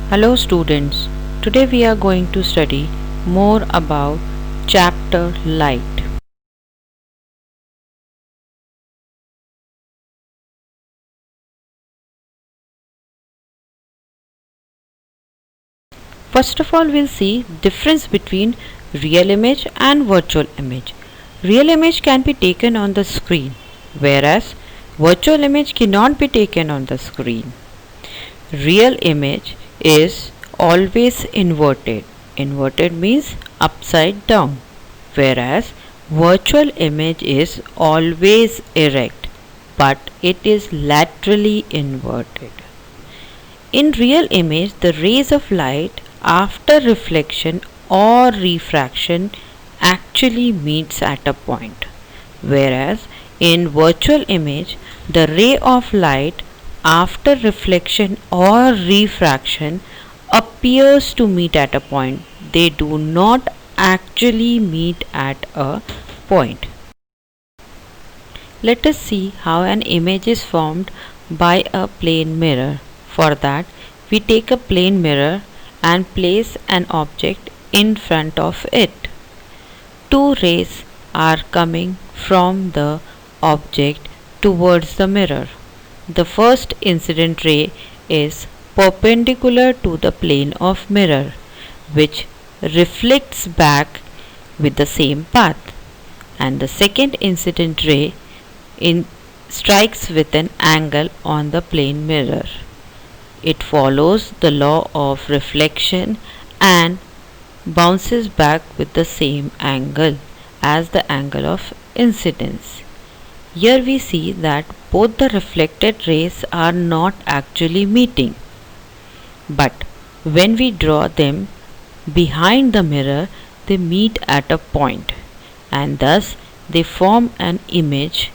Hello students, today we are going to study more about chapter light. First of all, we'll see difference between real image and virtual image. Real image can be taken on the screen, whereas virtual image cannot be taken on the screen. Real image is always inverted. Inverted means upside down, whereas virtual image is always erect, but it is laterally inverted. In real image, the rays of light after reflection or refraction actually meets at a point, whereas in virtual image, the ray of light after reflection or refraction appears to meet at a point. They do not actually meet at a point. Let us see how an image is formed by a plane mirror. For that, we take a plane mirror and place an object in front of it. Two rays are coming from the object towards the mirror. The first incident ray is perpendicular to the plane of mirror, which reflects back with the same path, and the second incident ray strikes with an angle on the plane mirror. It follows the law of reflection and bounces back with the same angle as the angle of incidence. Here we see that both the reflected rays are not actually meeting, but when we draw them behind the mirror, they meet at a point, and thus they form an image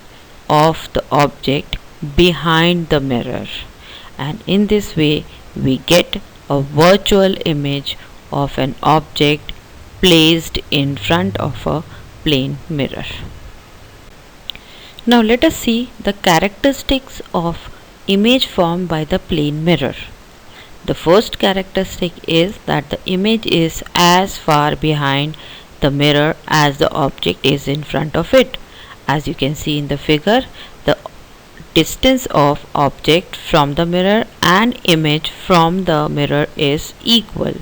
of the object behind the mirror, and in this way we get a virtual image of an object placed in front of a plane mirror. Now let us see the characteristics of image formed by the plane mirror. The first characteristic is that the image is as far behind the mirror as the object is in front of it. As you can see in the figure, the distance of object from the mirror and image from the mirror is equal.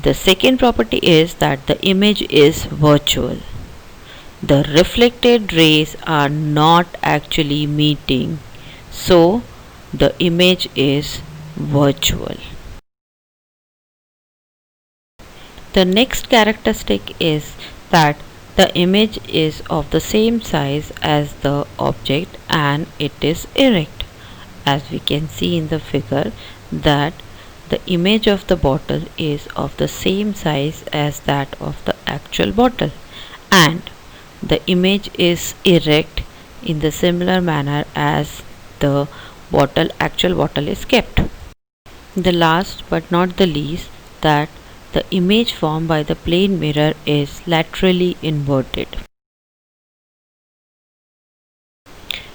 The second property is that the image is virtual. The reflected rays are not actually meeting, so the image is virtual. The next characteristic is that the image is of the same size as the object and it is erect. As we can see in the figure that the image of the bottle is of the same size as that of the actual bottle, and the image is erect in the similar manner as the actual bottle is kept. The last but not the least, that the image formed by the plane mirror is laterally inverted.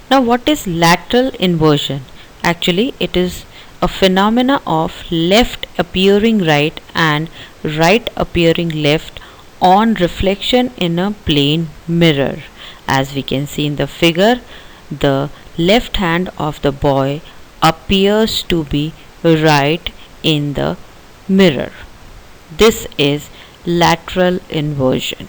Now what is lateral inversion? Actually it is a phenomena of left appearing right and right appearing left on reflection in a plane mirror. As we can see in the figure, the left hand of the boy appears to be right in the mirror. This is lateral inversion.